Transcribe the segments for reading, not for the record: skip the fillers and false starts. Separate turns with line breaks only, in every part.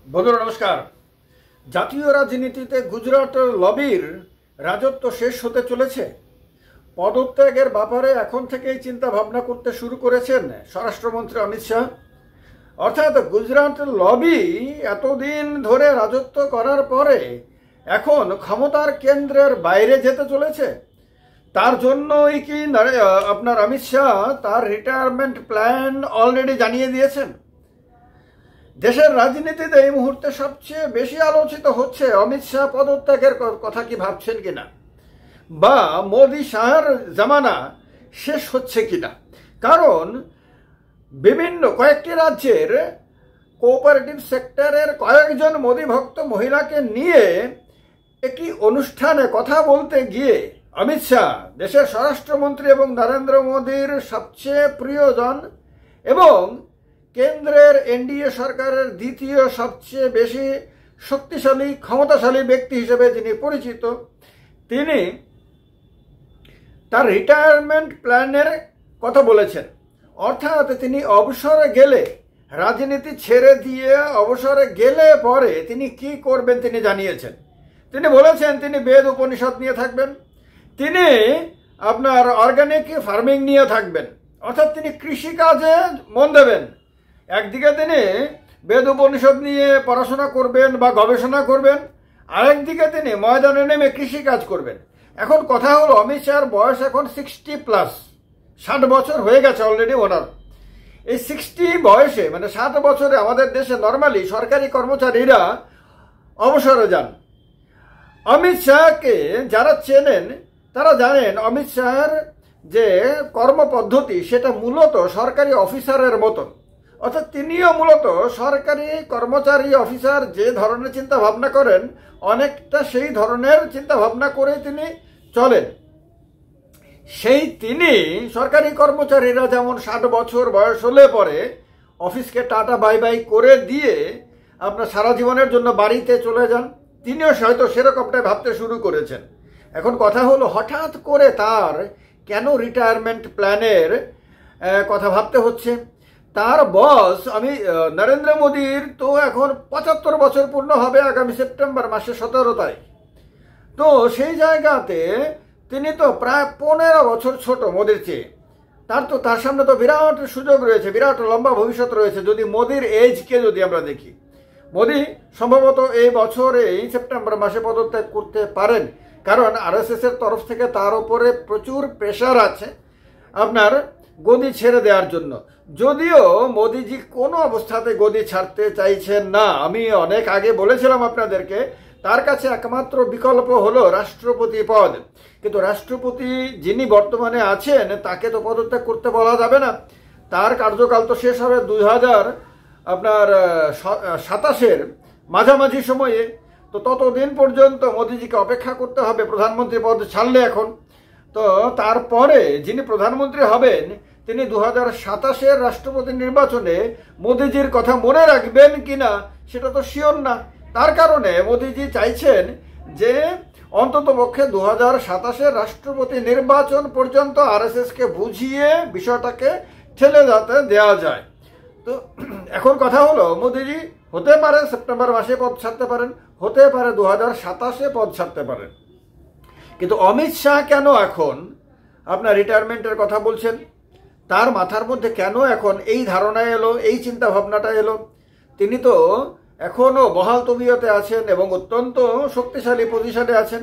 বন্ধুরা নমস্কার। জাতীয় রাজনীতিতে গুজরাট লবির রাজত্ব শেষ হতে চলেছে। পদত্যাগের ব্যাপারে এখন থেকেই চিন্তা ভাবনা করতে শুরু করেছেন স্বরাষ্ট্রমন্ত্রী অমিত শাহ। অর্থাৎ গুজরাট লবি এতদিন ধরে রাজত্ব করার পরে এখন ক্ষমতার কেন্দ্রের বাইরে যেতে চলেছে। তার জন্যই কি আপনার অমিত শাহ তার রিটায়ারমেন্ট প্ল্যান অলরেডি জানিয়ে দিয়েছেন। দেশের রাজনীতিতে এই মুহূর্তে সবচেয়ে বেশি আলোচিত হচ্ছে অমিত শাহ পদত্যাগের কথা কি ভাবছেন কিনা, বা মোদি শাহর জামানা শেষ হচ্ছে কিনা। কারণ বিভিন্ন কয়েকটি রাজ্যের কোঅপারেটিভ সেক্টরের কয়েকজন মোদি ভক্ত মহিলাকে নিয়ে একটি অনুষ্ঠানে কথা বলতে গিয়ে অমিত শাহ, দেশের স্বরাষ্ট্রমন্ত্রী এবং নরেন্দ্র মোদীর সবচেয়ে প্রিয়জন এবং কেন্দ্রের এনডিএ সরকারের দ্বিতীয় সবচেয়ে বেশি শক্তিশালী ক্ষমতাশালী ব্যক্তি হিসেবে যিনি পরিচিত, তিনি তার রিটায়ারমেন্ট প্ল্যানের কথা বলেছেন। অর্থাৎ তিনি অবসরে গেলে, রাজনীতি ছেড়ে দিয়ে অবসরে গেলে পরে তিনি কি করবেন তিনি জানিয়েছেন। তিনি বলেছেন তিনি বেদ উপনিষদ নিয়ে থাকবেন, তিনি আপনার অর্গানিক ফার্মিং নিয়ে থাকবেন, অর্থাৎ তিনি কৃষিকাজে মন দেবেন। একদিকে তিনি বেদ উপনিষদ নিয়ে পড়াশোনা করবেন বা গবেষণা করবেন, আরেকদিকে তিনি ময়দানে নেমে কৃষিকাজ করবেন। এখন কথা হলো অমিত শাহর বয়স এখন 60+, 60 বছর হয়ে গেছে অলরেডি ওনার। এই 60 বয়সে মানে 60 বছরে আমাদের দেশে নর্মালি সরকারি কর্মচারীরা অবসরে যান। অমিত শাহকে যারা চেনেন তারা জানেন অমিত শাহর যে কর্মপদ্ধতি সেটা মূলত সরকারি অফিসারের মতন। অর্থাৎ তিনিও মূলত সরকারি কর্মচারী অফিসার যে ধরনের চিন্তা ভাবনা করেন অনেকটা সেই ধরনের চিন্তা ভাবনা করে তিনি চলেন। তিনি সরকারি কর্মচারীরা যেমন 60 বছর বয়স হলে পরে অফিসকে টাটা বাই বাই করে দিয়ে আপনার সারা জীবনের জন্য বাড়িতে চলে যান, তিনিও হয়তো সেরকমটাই ভাবতে শুরু করেছেন। এখন কথা হলো হঠাৎ করে তার কেন রিটায়ারমেন্ট প্ল্যানের কথা ভাবতে হচ্ছে। তার বস নরেন্দ্র মোদীর তো এখন 75 বছর পূর্ণ হবে আগামী সেপ্টেম্বর মাসে 17 তারিখ। তো সেই জায়গাতে তিনি তো প্রায় 15 বছর ছোট মোদীর চেয়ে। তার সামনে তো বিরাট সুযোগ রয়েছে, বিরাট লম্বা ভবিষ্যৎ রয়েছে। যদি মোদীর এজকে যদি আমরা দেখি, মোদী সম্ভবত এই বছরে এই সেপ্টেম্বর মাসে পদত্যাগ করতে পারেন, কারণ আরএসএস এর তরফ থেকে তার উপরে প্রচুর প্রেশার আছে আপনার গদি ছেড়ে দেওয়ার জন্য। যদিও মোদিজি কোনো অবস্থাতে গদি ছাড়তে চাইছেন না। আমি অনেক আগে বলেছিলাম আপনাদেরকে তার কাছে একমাত্র বিকল্প হলো রাষ্ট্রপতি পদ, কিন্তু রাষ্ট্রপতি যিনি বর্তমানে আছেন তাকে তো পদত্যাগ করতে বলা যাবে না। তার কার্যকাল তো শেষ হবে 2027 মাঝামাঝি সময়ে। তো ততদিন পর্যন্ত মোদিজিকে অপেক্ষা করতে হবে প্রধানমন্ত্রী পদ ছাড়লে এখন। তো তারপরে যিনি প্রধানমন্ত্রী হবেন তিনি 2027 রাষ্ট্রপতি নির্বাচনে মোদিজির কথা মনে রাখবেন কিনা সেটা তো শিওর না। তার কারণে মোদিজি চাইছেন যে অন্তত পক্ষে 2027 রাষ্ট্রপতি নির্বাচন পর্যন্ত আরএসএসকে বুঝিয়ে বিষয়টাকে ঠেলে যাতে দেওয়া যায়। তো এখন কথা হলো মোদিজি হতে পারে সেপ্টেম্বর মাসে পদ ছাড়তে পারেন, হতে পারে 2027 পদ ছাড়তে পারেন। কিন্তু অমিত শাহ কেন এখন আপনার রিটায়ারমেন্টের কথা বলছেন? তার মাথার মধ্যে কেন এখন এই ধারণা এলো, এই চিন্তা ভাবনাটা এলো? তিনি তো এখনো বহাল তবিয়তে আছেন এবং অত্যন্ত শক্তিশালী পজিশনে আছেন।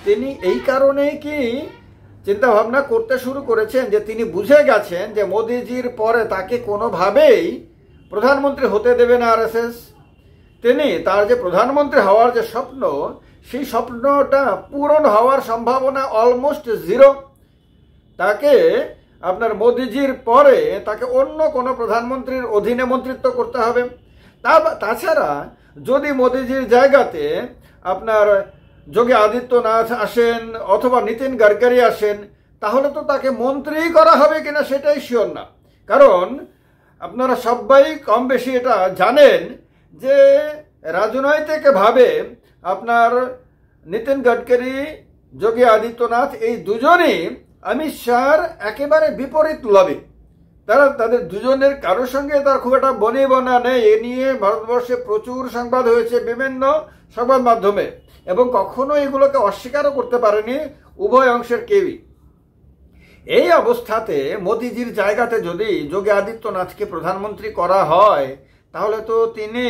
তিনি এই কারণেই কি চিন্তা ভাবনা করতে শুরু করেছেন যে তিনি বুঝে গেছেন যে মোদিজির পরে তাকে কোনোভাবেই প্রধানমন্ত্রী হতে দেবে না আরএসএস। তিনি তার যে প্রধানমন্ত্রী হওয়ার যে স্বপ্ন, সেই স্বপ্নটা পূরণ হওয়ার সম্ভাবনা অলমোস্ট জিরো। তাকে আপনার মোদিজির পরে তাকে অন্য কোনো প্রধানমন্ত্রীর অধীনে মন্ত্রিত্ব করতে হবে। তাছাড়া যদি মোদিজির জায়গাতে আপনার যোগী আদিত্যনাথ আসেন অথবা নীতিন গডকরি আসেন, তাহলে তো তাকে মন্ত্রী করা হবে কিনা সেটাই শিওর না। কারণ আপনারা সবাই কম বেশি এটা জানেন যে রাজনৈতিকভাবে আপনার নীতিন গডকরি, যোগী আদিত্যনাথ এই দুজনই অমিত শাহর একেবারে বিপরীত লবি। তাদের দুজনের কারোর সঙ্গে তার খুব একটা বনিবনা নেই। এ নিয়ে ভারতবর্ষে প্রচুর সংবাদ হয়েছে বিভিন্ন সংবাদ মাধ্যমে, এবং কখনো এগুলোকে অস্বীকারও করতে পারেনি উভয় অংশের কেউই। এই অবস্থাতে মোদিজির জায়গাতে যদি যোগী আদিত্যনাথকে প্রধানমন্ত্রী করা হয়, তাহলে তো তিনি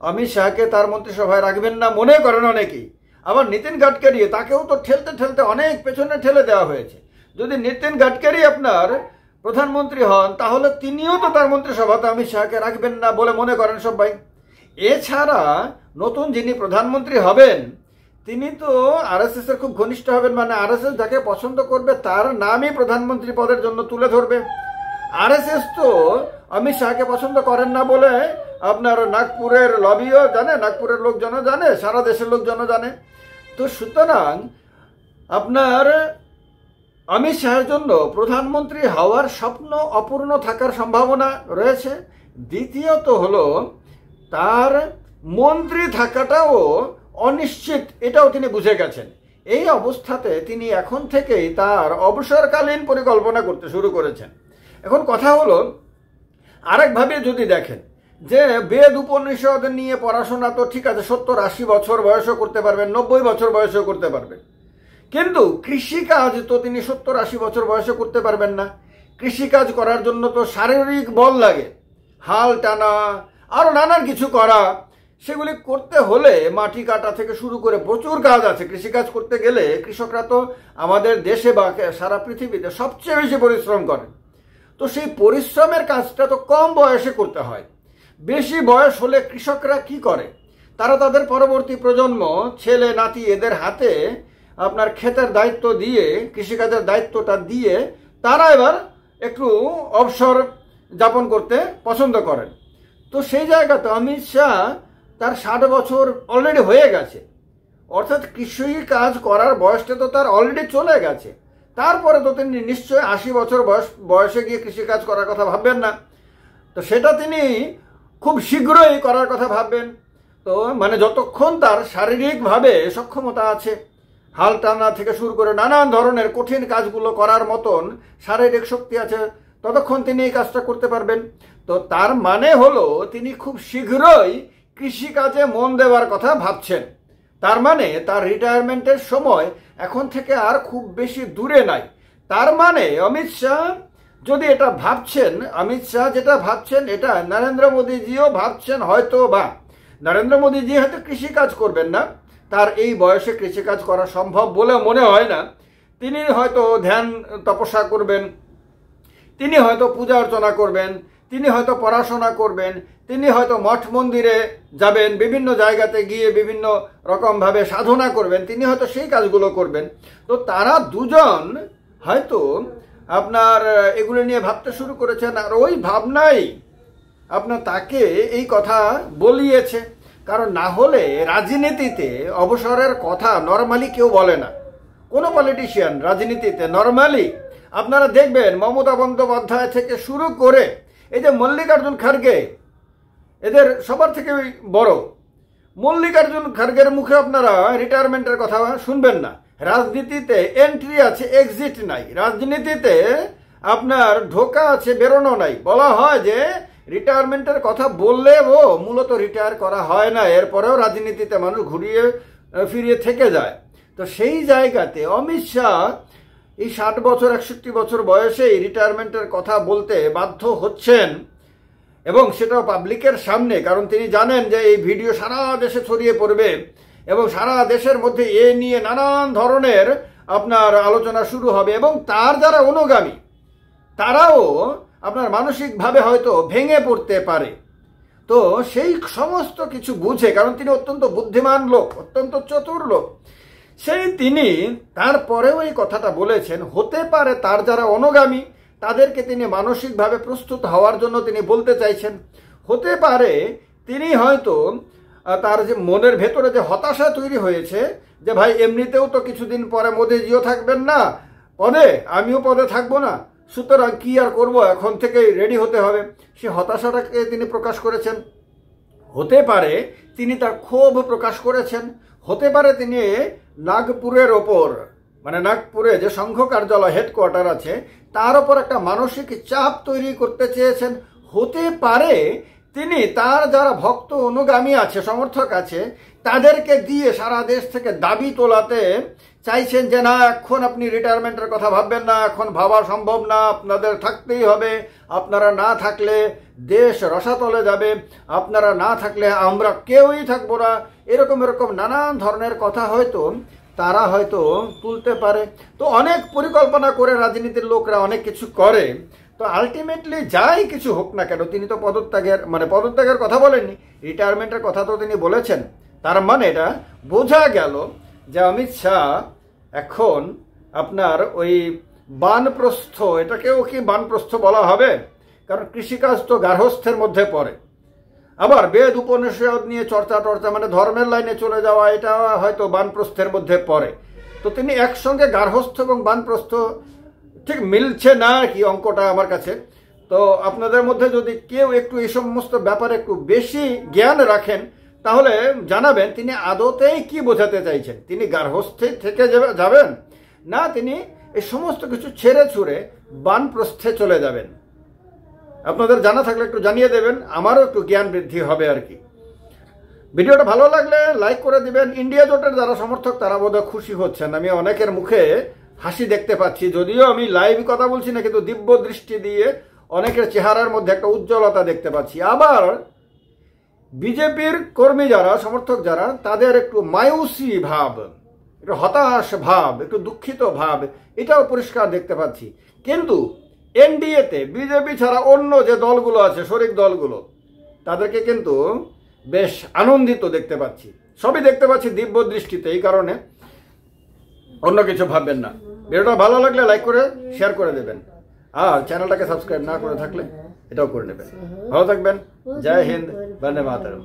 অমিত শাহকে তার মন্ত্রিসভায় রাখবেন না মনে করেন অনেকেই। আবার নীতিন গাডকারি, তাকেও তো ঠেলতে ঠেলতে অনেক পেছনে ঠেলে দেওয়া হয়েছে। যদি নীতিন গাডকারি আপনার প্রধানমন্ত্রী হন, তাহলে তিনিও তো তার মন্ত্রিসভাতে অমিত শাহকে রাখবেন না বলে মনে করেন সবাই। এছাড়া নতুন যিনি প্রধানমন্ত্রী হবেন, তিনি তো আরএসএস এর খুব ঘনিষ্ঠ হবেন, মানে আরএসএস যাকে পছন্দ করবে তার নামই প্রধানমন্ত্রী পদের জন্য তুলে ধরবে। আরএসএস তো অমিত শাহকে পছন্দ করেন না বলে আপনার নাগপুরের লবিও জানে, নাগপুরের লোকজন জানে, সারা দেশের লোকজন জানে। তো সুতরাং আপনার অমিত শাহের জন্য প্রধানমন্ত্রী হওয়ার স্বপ্ন অপূর্ণ থাকার সম্ভাবনা রয়েছে। দ্বিতীয়ত হলো তার মন্ত্রী থাকাটাও অনিশ্চিত, এটাও তিনি বুঝে গেছেন। এই অবস্থাতে তিনি এখন থেকেই তার অবসরকালীন পরিকল্পনা করতে শুরু করেছেন। এখন কথা হলো, আরেকভাবে যদি দেখেন যে বেদ উপনিষদ নিয়ে পড়াশোনা তো ঠিক আছে, 70-80 বছর বয়সও করতে পারবেন, 90 বছর বয়সেও করতে পারবেন, কিন্তু কৃষিকাজ তো তিনি 70-80 বছর বয়সে করতে পারবেন না। কৃষিকাজ করার জন্য তো শারীরিক বল লাগে, হাল টানা আরো নানান কিছু করা। সেগুলি করতে হলে মাটি কাটা থেকে শুরু করে প্রচুর কাজ আছে। কৃষিকাজ করতে গেলে কৃষকরা তো আমাদের দেশে বা সারা পৃথিবীতে সবচেয়ে বেশি পরিশ্রম করেন। তো সেই পরিশ্রমের কাজটা তো কম বয়সে করতে হয়। বেশি বয়স হলে কৃষকরা কি করে, তারা তাদের পরবর্তী প্রজন্ম, ছেলে নাতি, এদের হাতে আপনার ক্ষেতের দায়িত্ব দিয়ে, কৃষিকাজের দায়িত্বটা দিয়ে তারা এবার একটু অবসর যাপন করতে পছন্দ করেন। তো সেই জায়গাতে অমিত শাহ তার 60 বছর অলরেডি হয়ে গেছে, অর্থাৎ কৃষি কাজ করার বয়সটা তো তার অলরেডি চলে গেছে। তারপরে তো তিনি নিশ্চয়ই 80 বছর বয়সে গিয়ে কৃষিকাজ করার কথা ভাববেন না। তো সেটা তিনি খুব শীঘ্রই করার কথা ভাববেন। তো মানে যতক্ষণ তার শারীরিকভাবে সক্ষমতা আছে, হাল টানা থেকে শুরু করে নানান ধরনের কঠিন কাজগুলো করার মতন শারীরিক শক্তি আছে, ততক্ষণ তিনি এই কাজটা করতে পারবেন। তো তার মানে হলো তিনি খুব শীঘ্রই কৃষিকাজে মন দেওয়ার কথা ভাবছেন। তার মানে তার রিটায়ারমেন্টের সময় এখন থেকে আর খুব বেশি দূরে নাই। তার মানে অমিত শাহ যদি এটা ভাবছেন, অমিত শাহ যেটা ভাবছেন এটা নরেন্দ্র মোদীজিও ভাবছেন হয়তো, বা নরেন্দ্র মোদীজি হয়তো কৃষিকাজ করবেন না, তার এই বয়সে কৃষিকাজ করা সম্ভব বলে মনে হয় না। তিনি হয়তো ধ্যান তপস্যা করবেন, তিনি হয়তো পূজা অর্চনা করবেন, তিনি হয়তো পড়াশোনা করবেন, তিনি হয়তো মঠ মন্দিরে যাবেন, বিভিন্ন জায়গাতে গিয়ে বিভিন্ন রকমভাবে সাধনা করবেন, তিনি হয়তো সেই কাজগুলো করবেন। তো তারা দুজন হয়তো আপনার এগুলো নিয়ে ভাবতে শুরু করেছেন, আর ওই ভাবনাই আপনার তাকে এই কথা বলিয়েছে। কারণ না হলে রাজনীতিতে অবসরের কথা নর্মালি কেউ বলে না, কোনো পলিটিশিয়ান রাজনীতিতে নর্মালি। আপনারা দেখবেন মমতা বন্দ্যোপাধ্যায় থেকে শুরু করে এই যে মল্লিকার্জুন খার্গে, এদের সবার থেকে বড় মল্লিকার্জুন খার্গের মুখে আপনারা রিটায়ারমেন্টের কথা শুনবেন না। রাজনীতিতে এন্ট্রি আছে, এক্সিট নাই। রাজনীতিতে আপনার ঢোকা আছে, বেরোনো নাই। বলা হয় যে রিটায়ারমেন্টের কথা বললেও মূলত রিটায়ার করা হয় না, এরপরেও রাজনীতিতে মানুষ ঘুরিয়ে ফিরিয়ে থেকে যায়। তো সেই জায়গাতে অমিত শাহ এই 60 বছর 61 বছর বয়সেই রিটায়ারমেন্টের কথা বলতে বাধ্য হচ্ছেন, এবং সেটাও পাবলিকের সামনে। কারণ তিনি জানেন যে এই ভিডিও সারা দেশে ছড়িয়ে পড়বে এবং সারা দেশের মধ্যে এ নিয়ে নানান ধরনের আপনার আলোচনা শুরু হবে, এবং তার যারা অনুগামী তারাও আপনার মানসিকভাবে হয়তো ভেঙে পড়তে পারে। তো সেই সমস্ত কিছু বুঝে, কারণ তিনি অত্যন্ত বুদ্ধিমান লোক, অত্যন্ত চতুর লোক, সেই তিনি তারপরেও এই কথাটা বলেছেন। হতে পারে তার যারা অনুগামী তাদেরকে তিনি মানসিকভাবে প্রস্তুত হওয়ার জন্য তিনি বলতে চাইছেন। হতে পারে তিনি হয়তো তার যে মনের ভেতরে যে হতাশা তৈরি হয়েছে যে ভাই এমনিতেও তো কিছুদিন পরে মোদিজিও থাকবেন না পদে, আমিও পদে থাকবো না, সুতরাং কি আর করবো, এখন থেকেই রেডি হতে হবে, সে হতাশাটাকে তিনি প্রকাশ করেছেন। হতে পারে তিনি তার ক্ষোভ প্রকাশ করেছেন। হতে পারে তিনি নাগপুরের ওপর মানে নাগপুরে যে সংঘ কার্যালয় হেডকোয়ার্টার আছে তার উপর একটা মানসিক চাপ তৈরি করতে চেয়েছেন। হতে পারে তিনি তার যারা ভক্ত অনুগামী আছে, সমর্থক আছে, তাদেরকে দিয়ে সারা দেশ থেকে দাবি তোলাতে চাইছেন যে না, এখন আপনি রিটায়ারমেন্টের কথা ভাববেন না, এখন ভাবা সম্ভব না, আপনাদের থাকতেই হবে, আপনারা না থাকলে দেশ রসাতলে যাবে, আপনারা না থাকলে আমরা কেউই থাকবো না, এরকম নানান ধরনের কথা তারা হয়তো তুলতে পারে। তো অনেক পরিকল্পনা করে রাজনীতির লোকরা অনেক কিছু করে। তো আলটিমেটলি যাই কিছু হোক না কেন, তিনি তো পদত্যাগের কথা বলেননি, রিটায়ারমেন্টের কথা তো তিনি বলেছেন। তার মানে এটা বোঝা গেল যে অমিত শাহ এখন আপনার ওই বানপ্রস্থ, এটাকেও কি বানপ্রস্থ বলা হবে? কারণ কৃষিকাজ তো গার্হস্থ্যের মধ্যে পড়ে। আবার বেদ উপনিষদ নিয়ে চর্চা মানে ধর্মের লাইনে চলে যাওয়া, এটা হয়তো বানপ্রস্থের মধ্যে পড়ে। তো তিনি একসঙ্গে গার্হস্থ্য এবং বানপ্রস্থ ঠিক মিলছে না কি অঙ্কটা আমার কাছে। তো আপনাদের মধ্যে যদি কেউ একটু এই সমস্ত ব্যাপারে একটু বেশি জ্ঞান রাখেন তাহলে জানাবেন তিনি আদতেই কি বোঝাতে চাইছেন। তিনি গার্হস্থ্যে থেকে যাবেন না তিনি এই সমস্ত কিছু ছেড়ে ছুড়ে বানপ্রস্থে চলে যাবেন? আপনাদের জানা থাকলে একটু জানিয়ে দেবেন, আমারও একটু জ্ঞান বৃদ্ধি হবে আর কি। ভিডিওটা ভালো লাগলে লাইক করে দিবেন। ইন্ডিয়া জোটের যারা সমর্থক তারা বোধহয় খুশি হচ্ছেন, আমি অনেকের মুখে হাসি দেখতে পাচ্ছি। যদিও আমি লাইভ কথা বলছি না, কিন্তু দিব্য দৃষ্টি দিয়ে অনেকের চেহারার মধ্যে একটা উজ্জ্বলতা দেখতে পাচ্ছি। আবার বিজেপির কর্মী যারা, সমর্থক যারা, তাদের একটু মায়ুসী ভাব, একটু হতাশ ভাব, একটু দুঃখিত ভাব, এটাও পরিষ্কার দেখতে পাচ্ছি। কিন্তু এনডিএতে বিজেপি ছাড়া অন্য যে দলগুলো আছে, শরিক দলগুলো, তাদেরকে কিন্তু বেশ আনন্দিত দেখতে পাচ্ছি। সবই দেখতে পাচ্ছি দিব্য দৃষ্টিতে, এই কারণে অন্য কিছু ভাববেন না। ভিডিওটা ভালো লাগলে লাইক করে শেয়ার করে দেবেন, আর চ্যানেলটাকে সাবস্ক্রাইব না করে থাকলে এটাও করে নেবেন। ভালো থাকবেন। জয় হিন্দ, বন্দে মাতরম।